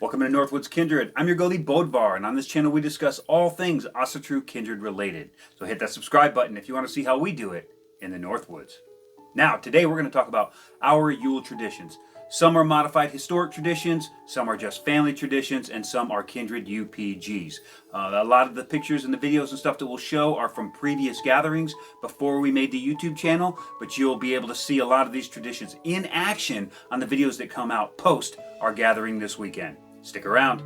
Welcome to Northwoods Kindred. I'm your goalie Bodvar, and on this channel we discuss all things asatru Kindred related. So hit that subscribe button if you want to see how we do it in the Northwoods. Now, today we're going to talk about our Yule traditions. Some are modified historic traditions, some are just family traditions, and some are Kindred UPGs. A lot of the pictures and the videos and stuff that we'll show are from previous gatherings before we made the YouTube channel, but you'll be able to see a lot of these traditions in action on the videos that come out post our gathering this weekend. Stick around.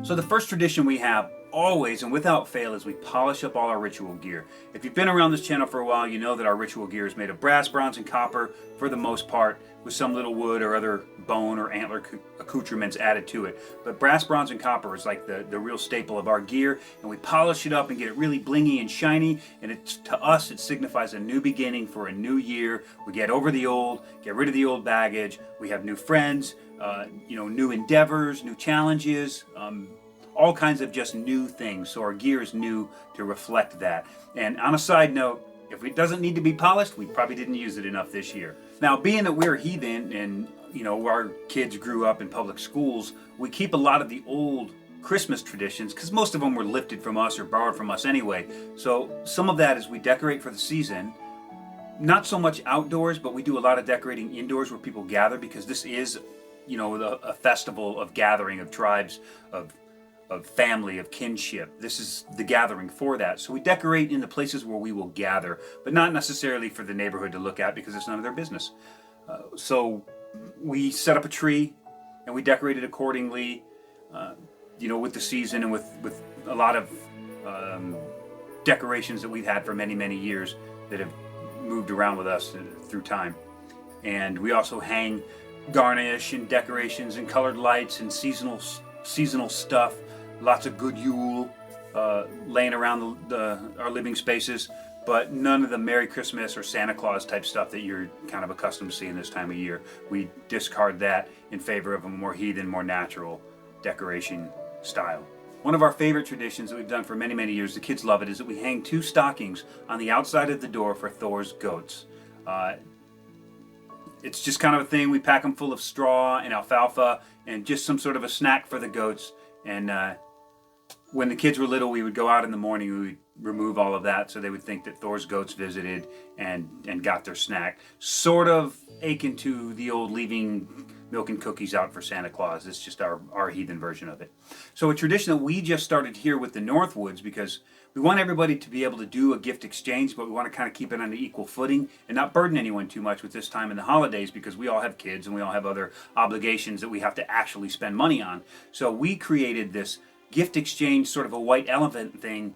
So the first tradition we have always and without fail is we polish up all our ritual gear. If you've been around this channel for a while, you know that our ritual gear is made of brass, bronze, and copper for the most part, with some little wood or other bone or antler accoutrements added to it. But brass, bronze, and copper is like the real staple of our gear, and we polish it up and get it really blingy and shiny, and to us it signifies a new beginning for a new year. We get over the old, get rid of the old baggage, we have new friends, new endeavors, new challenges, all kinds of just new things. So our gear is new to reflect that. And on a side note, if it doesn't need to be polished, we probably didn't use it enough this year. Now, being that we're heathen and our kids grew up in public schools, we keep a lot of the old Christmas traditions because most of them were lifted from us or borrowed from us anyway. So some of that is we decorate for the season. Not so much outdoors, but we do a lot of decorating indoors where people gather, because this is, a festival of gathering of tribes, of family, of kinship. This is the gathering for that. So we decorate in the places where we will gather, but not necessarily for the neighborhood to look at because it's none of their business. So we set up a tree and we decorate it accordingly, with the season and with a lot of decorations that we've had for many, many years that have moved around with us through time. And we also hang garnish and decorations and colored lights and seasonal stuff. Lots of good Yule laying around our living spaces, but none of the Merry Christmas or Santa Claus type stuff that you're kind of accustomed to seeing this time of year. We discard that in favor of a more heathen, more natural decoration style. One of our favorite traditions that we've done for many, many years, the kids love it, is that we hang 2 stockings on the outside of the door for Thor's goats. It's just kind of a thing. We pack them full of straw and alfalfa and just some sort of a snack for the goats. And when the kids were little, we would go out in the morning, we would remove all of that so they would think that Thor's goats visited and got their snack. Sort of akin to the old leaving milk and cookies out for Santa Claus. It's just our heathen version of it. So a tradition that we just started here with the Northwoods, because we want everybody to be able to do a gift exchange, but we want to kind of keep it on an equal footing and not burden anyone too much with this time in the holidays, because we all have kids and we all have other obligations that we have to actually spend money on. So we created this gift exchange, sort of a white elephant thing,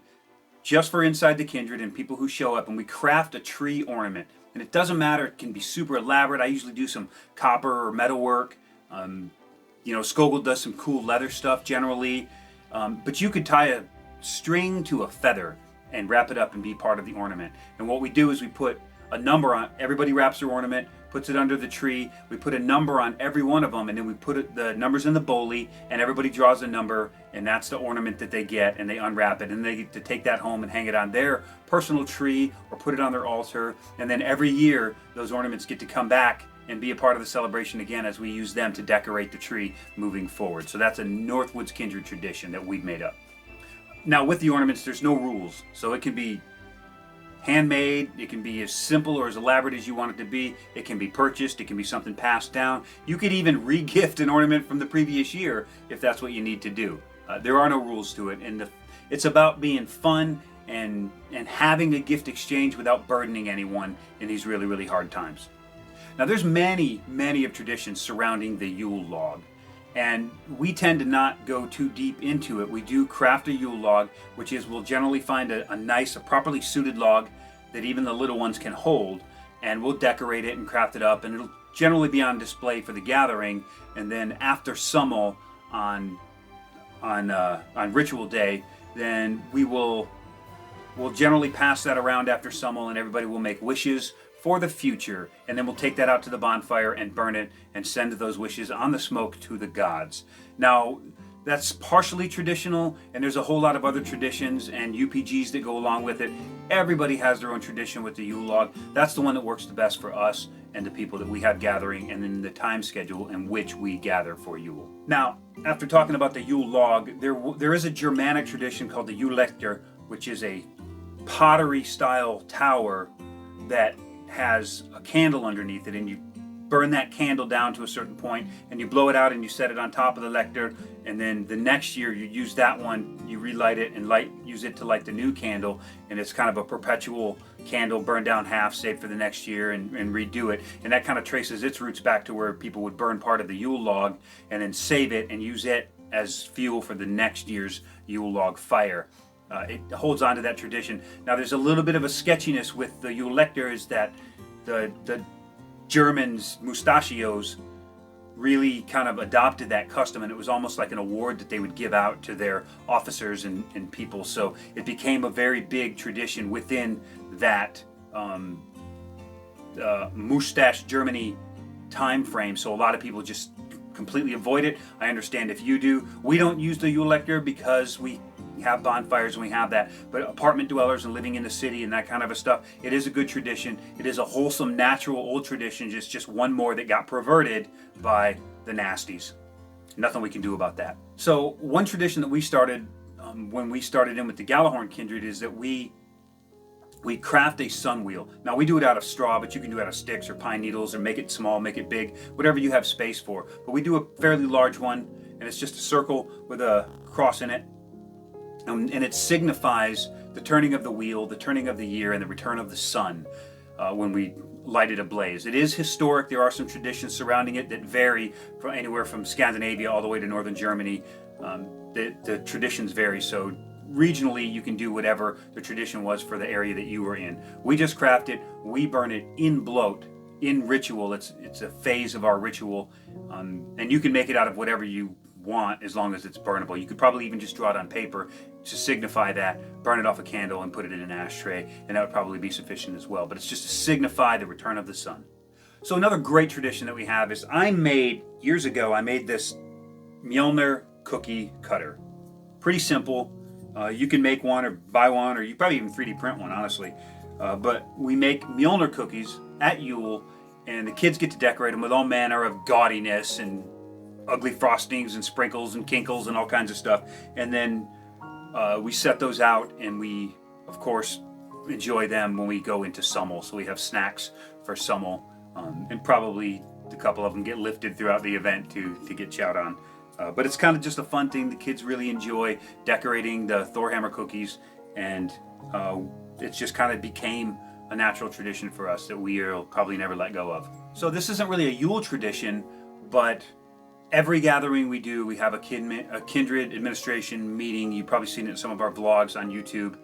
just for inside the Kindred and people who show up, and we craft a tree ornament. And it doesn't matter, it can be super elaborate. I usually do some copper or metal work. Skogel does some cool leather stuff generally. But you could tie a string to a feather and wrap it up and be part of the ornament. And what we do is we put a number on, everybody wraps their ornament, puts it under the tree, we put a number on every one of them, and then we put the numbers in the bowlie, and everybody draws a number, and that's the ornament that they get, and they unwrap it, and they get to take that home and hang it on their personal tree or put it on their altar. And then every year those ornaments get to come back and be a part of the celebration again as we use them to decorate the tree moving forward. So that's a Northwoods Kindred tradition that we've made up. Now with the ornaments, there's no rules, so it can be handmade, it can be as simple or as elaborate as you want it to be. It can be purchased, it can be something passed down. You could even re-gift an ornament from the previous year if that's what you need to do. There are no rules to it, and it's about being fun and having a gift exchange without burdening anyone in these really, really hard times. Now there's many, many of traditions surrounding the Yule log, and we tend to not go too deep into it. We do craft a Yule log, which is we'll generally find a nice, a properly suited log that even the little ones can hold, and we'll decorate it and craft it up, and it'll generally be on display for the gathering. And then after Summel on ritual day, then we'll generally pass that around after Summel, and everybody will make wishes for the future, and then we'll take that out to the bonfire and burn it and send those wishes on the smoke to the gods. Now, That's partially traditional, and there's a whole lot of other traditions and UPGs that go along with it. Everybody has their own tradition with the Yule log. That's the one that works the best for us and the people that we have gathering, and then the time schedule in which we gather for Yule. Now, after talking about the Yule log, there is a Germanic tradition called the yuletide, which is a pottery-style tower that has a candle underneath it, and you burn that candle down to a certain point, and you blow it out and you set it on top of the lectern, and then the next year you use that one, you relight it and use it to light the new candle, and it's kind of a perpetual candle, burned down half, saved for the next year, and redo it. And that kind of traces its roots back to where people would burn part of the Yule log and then save it and use it as fuel for the next year's Yule log fire. It holds on to that tradition. Now there's a little bit of a sketchiness with the yuletide, is that the Germans, mustachios, really kind of adopted that custom, and it was almost like an award that they would give out to their officers and people. So it became a very big tradition within that mustache Germany time frame. So a lot of people just completely avoid it. I understand if you do. We don't use the yuletide because we have bonfires and we have that, but apartment dwellers and living in the city and that kind of a stuff, it is a good tradition. It is a wholesome, natural, old tradition, just one more that got perverted by the nasties. Nothing we can do about that. So one tradition that we started when we started in with the Gallahorn Kindred is that we craft a sun wheel. Now we do it out of straw, but you can do it out of sticks or pine needles, or make it small, make it big, whatever you have space for. But we do a fairly large one, and it's just a circle with a cross in it. And it signifies the turning of the wheel, the turning of the year, and the return of the sun when we light it ablaze. It is historic. There are some traditions surrounding it that vary from anywhere from Scandinavia all the way to northern Germany. The traditions vary, so regionally you can do whatever the tradition was for the area that you were in. We just craft it, we burn it in bloat, in ritual. It's a phase of our ritual, and you can make it out of whatever you want as long as it's burnable. You could probably even just draw it on paper to signify that, burn it off a candle and put it in an ashtray, and that would probably be sufficient as well. But it's just to signify the return of the sun. So another great tradition that we have is years ago I made this Mjolnir cookie cutter. Pretty simple. You can make one or buy one, or you probably even 3D print one, honestly. But we make Mjolnir cookies at Yule, and the kids get to decorate them with all manner of gaudiness and ugly frostings and sprinkles and kinkles and all kinds of stuff. And then we set those out, and we, of course, enjoy them when we go into Summel. So we have snacks for Summel, and probably a couple of them get lifted throughout the event to get chowed on. But it's kind of just a fun thing. The kids really enjoy decorating the Thor hammer cookies, and it just kind of became a natural tradition for us that we'll probably never let go of. So this isn't really a Yule tradition, but every gathering we do, we have a Kindred Administration meeting. You've probably seen it in some of our vlogs on YouTube.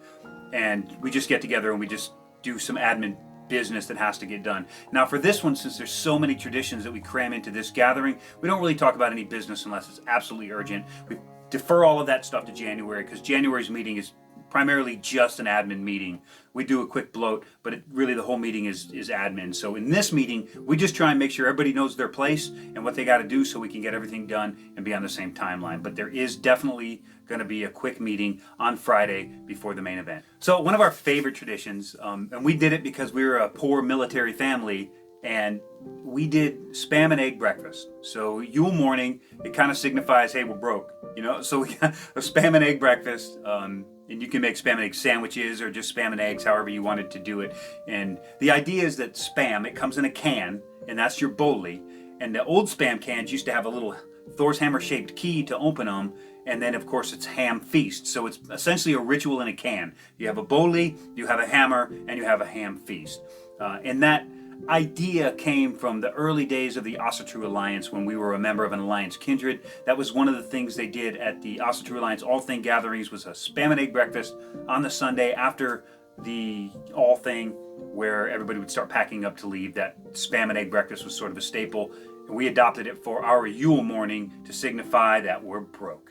And we just get together and we just do some admin business that has to get done. Now for this one, since there's so many traditions that we cram into this gathering, we don't really talk about any business unless it's absolutely urgent. We defer all of that stuff to January, because January's meeting is primarily just an admin meeting. We do a quick bloat, but really the whole meeting is admin. So in this meeting, we just try and make sure everybody knows their place and what they got to do so we can get everything done and be on the same timeline. But there is definitely going to be a quick meeting on Friday before the main event. So one of our favorite traditions, and we did it because we were a poor military family, and we did spam and egg breakfast. So Yule morning, it kind of signifies, hey, we're broke, So we got a spam and egg breakfast. And you can make spam and egg sandwiches or just spam and eggs, however you wanted to do it. And the idea is that spam, it comes in a can, and that's your bowlie. And the old spam cans used to have a little Thor's hammer shaped key to open them. And then, of course, it's ham feast. So it's essentially a ritual in a can. You have a bowlie, you have a hammer, and you have a ham feast. And that idea came from the early days of the Asatru Alliance, when we were a member of an alliance Kindred. That was one of the things they did at the Asatru Alliance All Thing gatherings, was a spam and egg breakfast on the Sunday after the All Thing, where everybody would start packing up to leave. That spam and egg breakfast was sort of a staple, and we adopted it for our Yule morning to signify that we're broke.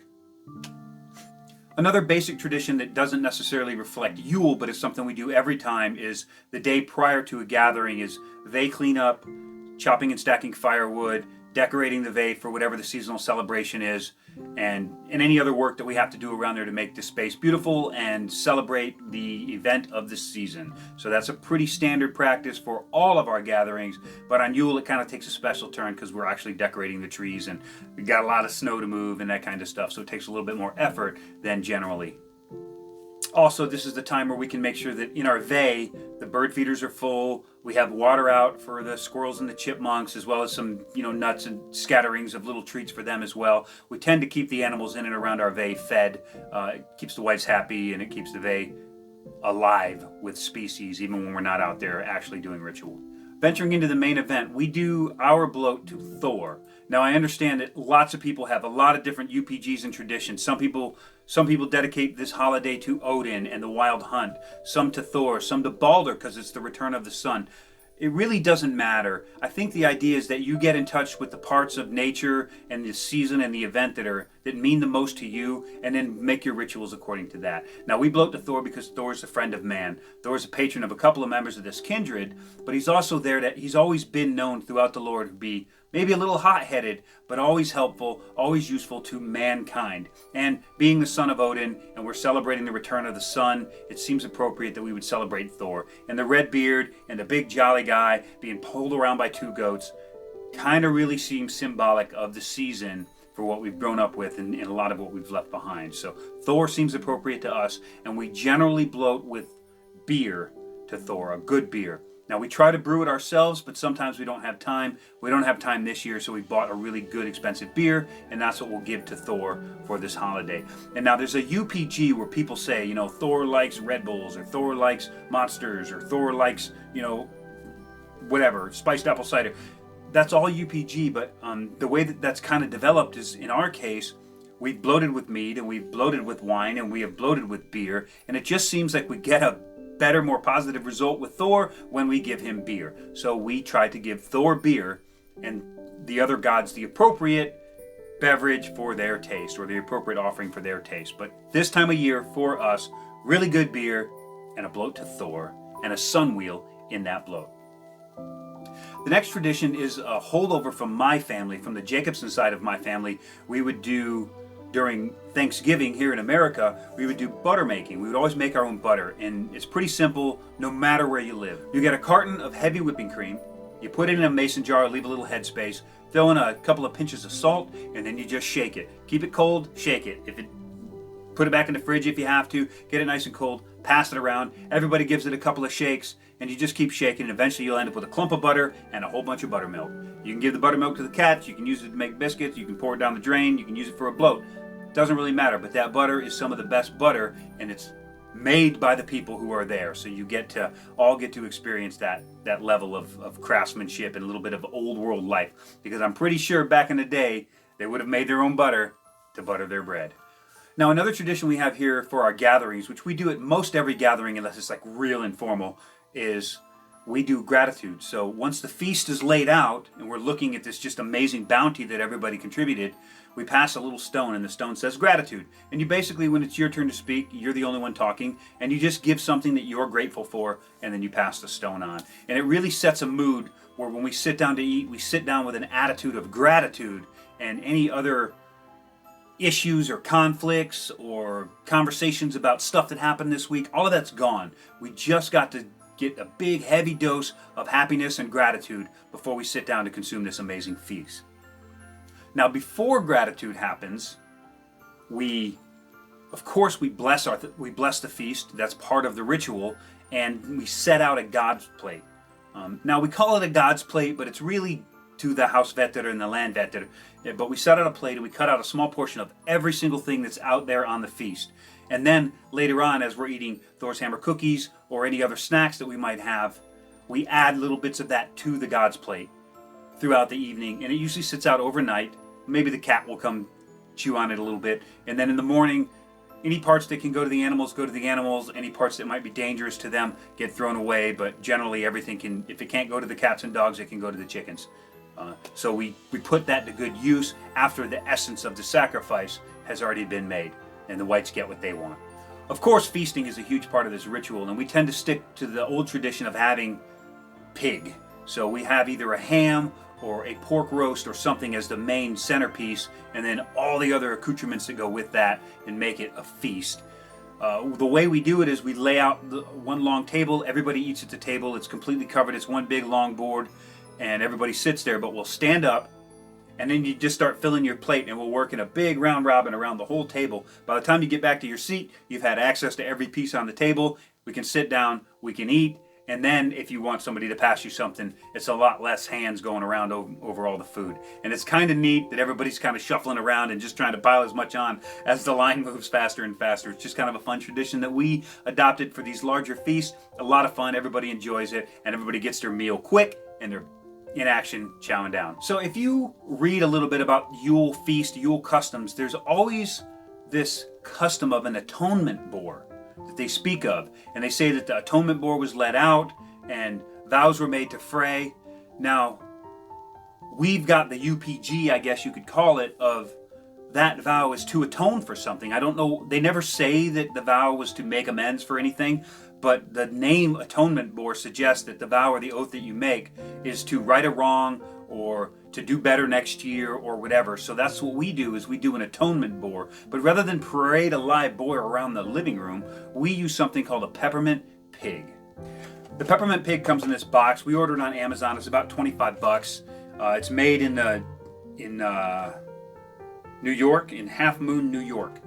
Another basic tradition that doesn't necessarily reflect Yule, but is something we do every time, is the day prior to a gathering is they clean up, chopping and stacking firewood, decorating the vey for whatever the seasonal celebration is, and any other work that we have to do around there to make this space beautiful and celebrate the event of the season. So that's a pretty standard practice for all of our gatherings, but on Yule it kind of takes a special turn because we're actually decorating the trees and we've got a lot of snow to move and that kind of stuff, so it takes a little bit more effort than generally. Also, this is the time where we can make sure that in our vey, the bird feeders are full. We have water out for the squirrels and the chipmunks, as well as some, nuts and scatterings of little treats for them as well. We tend to keep the animals in and around our vey fed. It keeps the wives happy, and it keeps the vey alive with species, even when we're not out there actually doing ritual. Venturing into the main event, we do our bloat to Þórr. Now, I understand that lots of people have a lot of different UPGs and traditions. Some people dedicate this holiday to Odin and the wild hunt, some to Þórr, some to Baldur because it's the return of the sun. It really doesn't matter. I think the idea is that you get in touch with the parts of nature and the season and the event that mean the most to you, and then make your rituals according to that. Now, we bloat to Þórr because Þórr is a friend of man. Þórr is a patron of a couple of members of this kindred, but he's also there that he's always been known throughout the lore to be maybe a little hot-headed, but always helpful, always useful to mankind. And being the son of Odin, and we're celebrating the return of the sun, it seems appropriate that we would celebrate Þórr. And the red beard and the big jolly guy being pulled around by two goats kind of really seems symbolic of the season for what we've grown up with and a lot of what we've left behind. So Þórr seems appropriate to us, and we generally bloat with beer to Þórr, a good beer. Now, we try to brew it ourselves, but sometimes we don't have time. We don't have time this year, so we bought a really good, expensive beer, and that's what we'll give to Þórr for this holiday. And now there's a UPG where people say, Þórr likes Red Bulls, or Þórr likes Monsters, or Þórr likes, whatever, spiced apple cider. That's all UPG, but the way that that's kind of developed is, in our case, we've bloated with mead, and we've bloated with wine, and we have bloated with beer, and it just seems like we get a better, more positive result with Þórr when we give him beer. So we try to give Þórr beer and the other gods the appropriate beverage for their taste, or the appropriate offering for their taste. But this time of year, for us, really good beer and a bloat to Þórr and a sun wheel in that bloat. The next tradition is a holdover from my family, from the Jacobson side of my family. We would do during Thanksgiving here in America, we would do butter making. We would always make our own butter, and it's pretty simple no matter where you live. You get a carton of heavy whipping cream, you put it in a mason jar, leave a little headspace, throw in a couple of pinches of salt, and then you just shake it. Keep it cold, shake it. Put it back in the fridge if you have to, get it nice and cold, pass it around. Everybody gives it a couple of shakes, and you just keep shaking, and eventually you'll end up with a clump of butter and a whole bunch of buttermilk. You can give the buttermilk to the cats, you can use it to make biscuits, you can pour it down the drain, you can use it for a bloat. Doesn't really matter, but that butter is some of the best butter, and it's made by the people who are there. So you all get to experience that level of craftsmanship and a little bit of old world life. Because I'm pretty sure back in the day, they would have made their own butter to butter their bread. Now, another tradition we have here for our gatherings, which we do at most every gathering unless it's like real informal, is we do gratitude. So once the feast is laid out and we're looking at this just amazing bounty that everybody contributed, we pass a little stone, and the stone says gratitude. And you basically, when it's your turn to speak, you're the only one talking, and you just give something that you're grateful for, and then you pass the stone on. And it really sets a mood where when we sit down to eat, we sit down with an attitude of gratitude, and any other issues or conflicts or conversations about stuff that happened this week, all of that's gone. We just got to get a big, heavy dose of happiness and gratitude before we sit down to consume this amazing feast. Now, before gratitude happens, we bless the feast. That's part of the ritual, and we set out a God's plate. Now, we call it a God's plate, but it's really to the house vetter and the land vetter. But we set out a plate, and we cut out a small portion of every single thing that's out there on the feast. And then later on, as we're eating Þór's hammer cookies or any other snacks that we might have, we add little bits of that to the God's plate throughout the evening, and it usually sits out overnight. Maybe the cat will come chew on it a little bit, and then in the morning, any parts that can go to the animals go to the animals. Any parts that might be dangerous to them get thrown away, but generally everything can, if it can't go to the cats and dogs, it can go to the chickens. So we put that to good use after the essence of the sacrifice has already been made, and the whites get what they want. Of course, feasting is a huge part of this ritual, and we tend to stick to the old tradition of having pig. So we have either a ham or a pork roast or something as the main centerpiece, and then all the other accoutrements that go with that, and make it a feast. The way we do it is we lay out one long table. Everybody eats at the table. It's completely covered. It's one big long board, and everybody sits there. But we'll stand up, and then you just start filling your plate, and we'll work in a big round robin around the whole table. By the time you get back to your seat, you've had access to every piece on the table. We can sit down, we can eat, and then if you want somebody to pass you something, it's a lot less hands going around over all the food. And it's kind of neat that everybody's kind of shuffling around and just trying to pile as much on as the line moves faster and faster. It's just kind of a fun tradition that we adopted for these larger feasts. A lot of fun, everybody enjoys it, and everybody gets their meal quick, and they're in action, chowing down. So if you read a little bit about Yule feast, Yule customs, there's always this custom of an atonement bore that they speak of. And they say that the atonement bore was let out and vows were made to fray. Now, we've got the UPG, I guess you could call it, of that vow is to atone for something. I don't know, they never say that the vow was to make amends for anything, but the name Atonement Bore suggests that the vow or the oath that you make is to right a wrong or to do better next year or whatever. So that's what we do, is we do an atonement bore. But rather than parade a live boar around the living room, we use something called a peppermint pig. The peppermint pig comes in this box. We ordered it on Amazon. It's about 25 bucks. It's made in New York, in Half Moon, New York.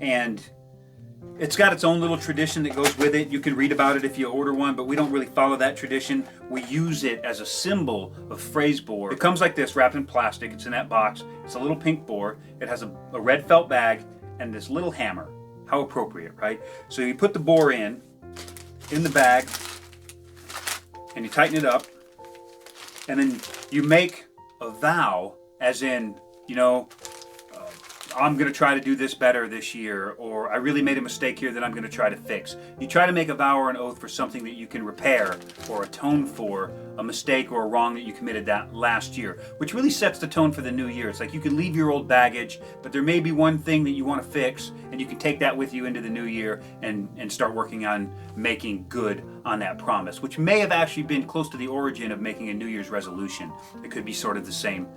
And it's got its own little tradition that goes with it. You can read about it if you order one, but we don't really follow that tradition. We use it as a symbol of phrase boar. It comes like this, wrapped in plastic. It's in that box. It's a little pink boar. It has a red felt bag and this little hammer. How appropriate, right? So you put the boar in the bag, and you tighten it up, and then you make a vow, as in, you know, I'm going to try to do this better this year, or I really made a mistake here that I'm going to try to fix. You try to make a vow or an oath for something that you can repair or atone for a mistake or a wrong that you committed that last year, which really sets the tone for the new year. It's like you can leave your old baggage, but there may be one thing that you want to fix, and you can take that with you into the new year and start working on making good on that promise, which may have actually been close to the origin of making a New Year's resolution. It could be sort of the same.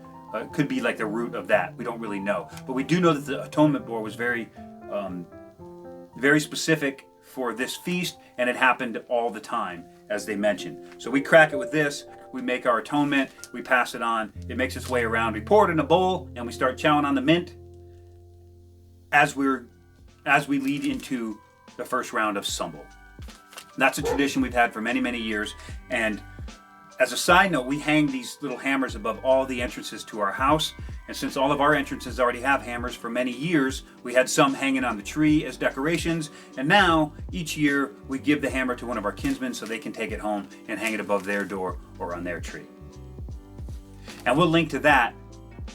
Could be like the root of that. We don't really know. But we do know that the Atonement Bore was very specific for this feast, and it happened all the time, as they mentioned. So we crack it with this, we make our atonement, we pass it on, it makes its way around, we pour it in a bowl, and we start chowing on the mint as we lead into the first round of Sumbel. That's a tradition we've had for many, many years, and as a side note, we hang these little hammers above all the entrances to our house. And since all of our entrances already have hammers for many years, we had some hanging on the tree as decorations. And now, each year, we give the hammer to one of our kinsmen so they can take it home and hang it above their door or on their tree. And we'll link to that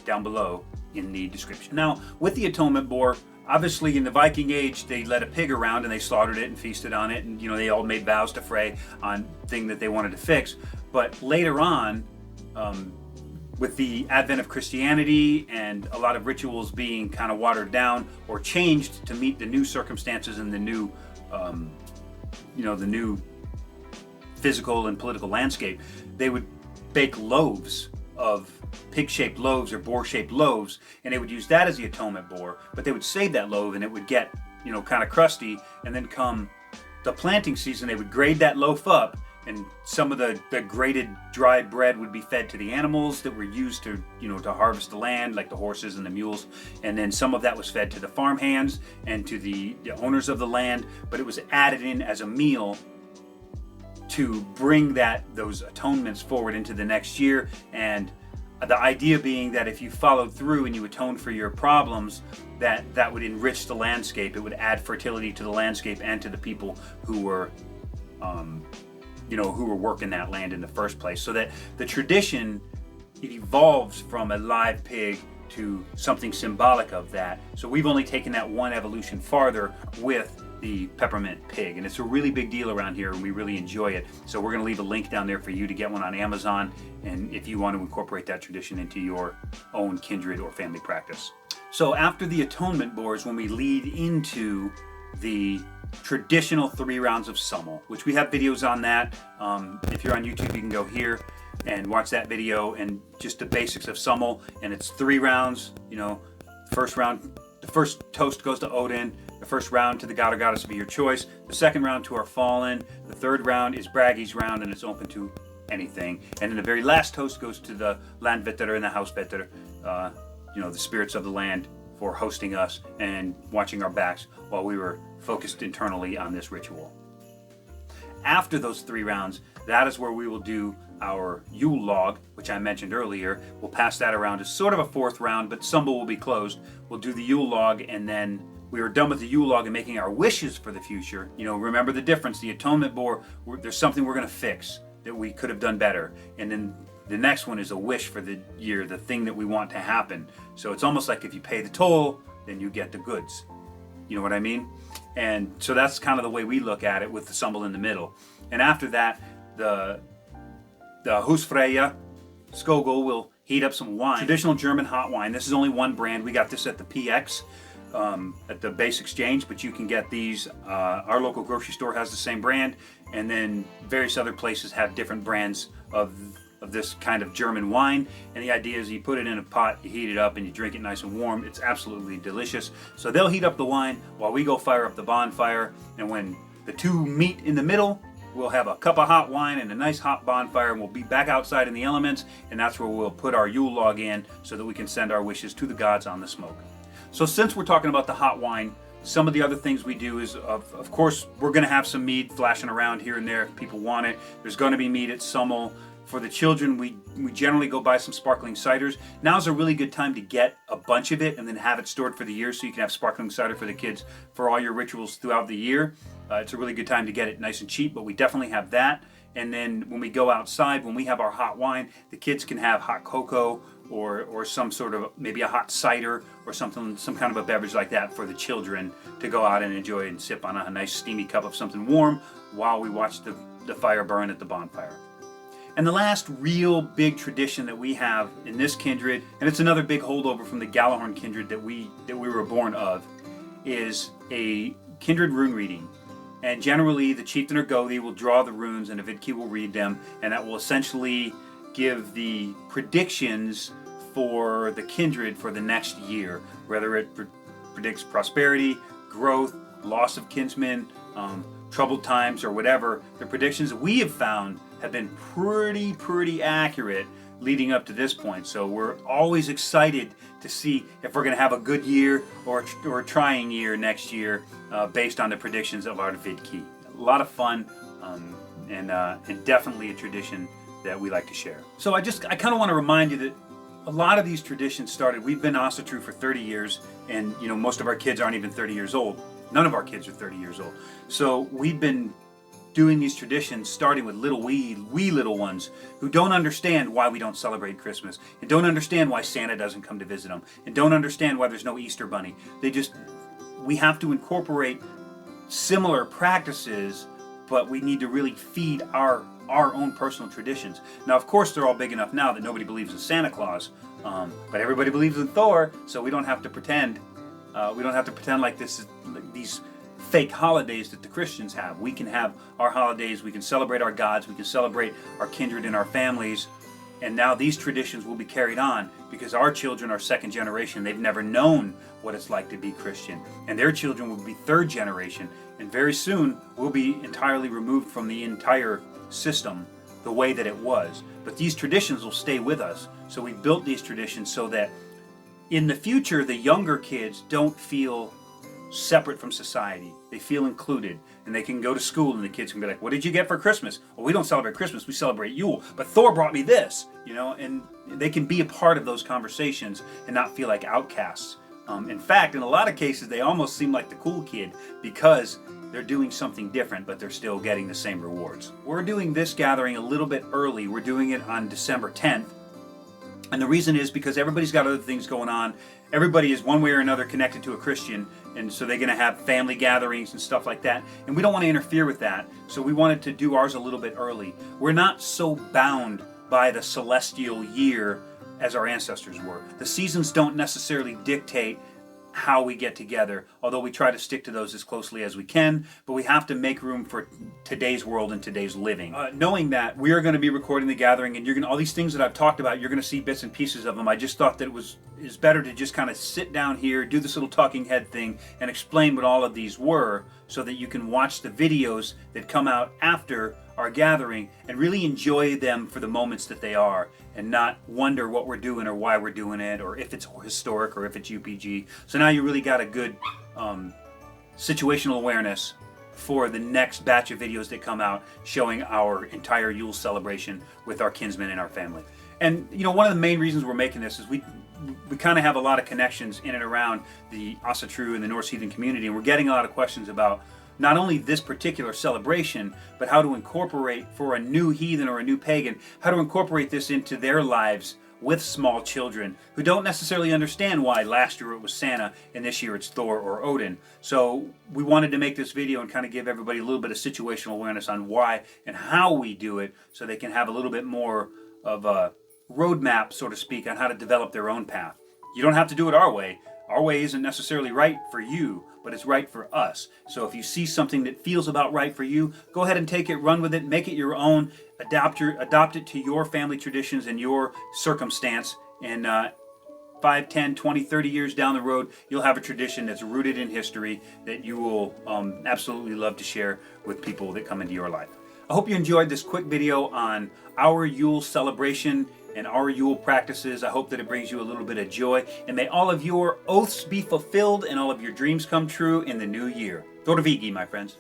down below in the description. Now, with the Atonement Bore, obviously in the Viking Age, they led a pig around and they slaughtered it and feasted on it. And, you know, they all made vows to fray on thing that they wanted to fix. But later on, with the advent of Christianity and a lot of rituals being kind of watered down or changed to meet the new circumstances and the new, the new physical and political landscape, they would bake loaves of pig-shaped loaves or boar-shaped loaves, and they would use that as the atonement bore. But they would save that loaf, and it would get, kind of crusty. And then come the planting season, they would grade that loaf up. And some of the grated dry bread would be fed to the animals that were used to harvest the land, like the horses and the mules. And then some of that was fed to the farm hands and to the owners of the land. But it was added in as a meal to bring those atonements forward into the next year. And the idea being that if you followed through and you atoned for your problems, that would enrich the landscape. It would add fertility to the landscape and to the people who were who were working that land in the first place. So that the tradition, it evolves from a live pig to something symbolic of that. So we've only taken that one evolution farther with the peppermint pig. And it's a really big deal around here, and we really enjoy it. So we're going to leave a link down there for you to get one on Amazon, and if you want to incorporate that tradition into your own kindred or family practice. So after the atonement bores, when we lead into the traditional 3 rounds of Sumbel, which we have videos on that. If you're on YouTube, you can go here. and watch that video and just the basics of Summel. And it's 3 rounds. You know, first round, the first toast goes to Odin. The first round to the god or goddess of your choice. The second round to our fallen. The third round is Braggy's round, and it's open to anything. And then the very last toast goes to the Landvetter and the Housevetter, you know, the spirits of the land, for hosting us and watching our backs while we were focused internally on this ritual. After those 3 rounds, that is where we will do our Yule log, which I mentioned earlier. We'll pass that around as sort of a 4th round, but Summel will be closed. We'll do the Yule log, and then we are done with the Yule log and making our wishes for the future. You know, remember the difference. The Atonement Bore, there's something we're going to fix that we could have done better. And then the next one is a wish for the year, the thing that we want to happen. So it's almost like if you pay the toll, then you get the goods. You know what I mean? And so that's kind of the way we look at it, with the Summel in the middle. And after that, the Husfreyja Skogul will heat up some wine. Traditional German hot wine. This is only one brand. We got this at the PX, at the Base Exchange, but you can get these. Our local grocery store has the same brand, and then various other places have different brands of this kind of German wine. And the idea is you put it in a pot, you heat it up, and you drink it nice and warm. It's absolutely delicious. So they'll heat up the wine while we go fire up the bonfire, and when the two meet in the middle, we'll have a cup of hot wine and a nice hot bonfire, and we'll be back outside in the elements, and that's where we'll put our Yule log in so that we can send our wishes to the gods on the smoke. So since we're talking about the hot wine, some of the other things we do is, of course, we're going to have some mead flashing around here and there if people want it. There's going to be mead at Summel. For the children, we generally go buy some sparkling ciders. Now's a really good time to get a bunch of it and then have it stored for the year, so you can have sparkling cider for the kids for all your rituals throughout the year. It's a really good time to get it nice and cheap, but we definitely have that. And then when we go outside, when we have our hot wine, the kids can have hot cocoa or some sort of, maybe a hot cider or something, some kind of a beverage like that for the children to go out and enjoy and sip on a nice steamy cup of something warm while we watch the fire burn at the bonfire. And the last real big tradition that we have in this kindred, and it's another big holdover from the Galahorn kindred that we were born of, is a kindred rune reading. And generally, the chieftain or gothi will draw the runes, and a viki will read them, and that will essentially give the predictions for the kindred for the next year, whether it predicts prosperity, growth, loss of kinsmen, troubled times, or whatever. The predictions that we have found have been pretty accurate leading up to this point. So we're always excited to see if we're going to have a good year or a trying year next year, based on the predictions of our viki. A lot of fun, and definitely a tradition that we like to share. So I kind of want to remind you that a lot of these traditions started, we've been asatru for 30 years, and you know, most of our kids aren't even 30 years old. None of our kids are 30 years old. So we've been doing these traditions starting with wee little ones who don't understand why we don't celebrate Christmas, and don't understand why Santa doesn't come to visit them, and don't understand why there's no Easter bunny. We have to incorporate similar practices, but we need to really feed our own personal traditions. Now, of course, they're all big enough now that nobody believes in Santa Claus, but everybody believes in Þórr, so we don't have to pretend. We don't have to pretend like these fake holidays that the Christians have. We can have our holidays, we can celebrate our gods, we can celebrate our kindred and our families, and now these traditions will be carried on because our children are 2nd generation. They've never known what it's like to be Christian, and their children will be 3rd generation, and very soon we'll be entirely removed from the entire system the way that it was. But these traditions will stay with us, so we built these traditions so that in the future the younger kids don't feel separate from society. They feel included, and they can go to school and the kids can be like, what did you get for Christmas? Well, we don't celebrate Christmas, we celebrate Yule, but Þórr brought me this, you know, and they can be a part of those conversations and not feel like outcasts. In fact, in a lot of cases, they almost seem like the cool kid because they're doing something different, but they're still getting the same rewards. We're doing this gathering a little bit early. We're doing it on December 10th. And the reason is because everybody's got other things going on. Everybody is one way or another connected to a Christian, and so they're going to have family gatherings and stuff like that. And we don't want to interfere with that, so we wanted to do ours a little bit early. We're not so bound by the celestial year as our ancestors were. The seasons don't necessarily dictate how we get together, although we try to stick to those as closely as we can, but we have to make room for today's world and today's living. Knowing that we are going to be recording the gathering, and all these things that I've talked about, you're going to see bits and pieces of them. I just thought that it's better to just kind of sit down here, do this little talking head thing, and explain what all of these were, so that you can watch the videos that come out after our gathering and really enjoy them for the moments that they are, and not wonder what we're doing or why we're doing it, or if it's historic or if it's UPG. So now you really got a good situational awareness for the next batch of videos that come out showing our entire Yule celebration with our kinsmen and our family. And one of the main reasons we're making this is we kind of have a lot of connections in and around the asatru and the Norse heathen community, and we're getting a lot of questions about not only this particular celebration, but how to incorporate, for a new heathen or a new pagan, how to incorporate this into their lives with small children who don't necessarily understand why last year it was Santa and this year it's Thor or Odin. So we wanted to make this video and kind of give everybody a little bit of situational awareness on why and how we do it, so they can have a little bit more of a roadmap, so to speak, on how to develop their own path. You don't have to do it our way. Our way isn't necessarily right for you, but it's right for us. So if you see something that feels about right for you, go ahead and take it, run with it, make it your own, adopt it to your family traditions and your circumstance, and 5, 10, 20, 30 years down the road, you'll have a tradition that's rooted in history that you will absolutely love to share with people that come into your life. I hope you enjoyed this quick video on our Yule celebration and our Yule practices. I hope that it brings you a little bit of joy, and may all of your oaths be fulfilled and all of your dreams come true in the new year. Þórr viki, my friends.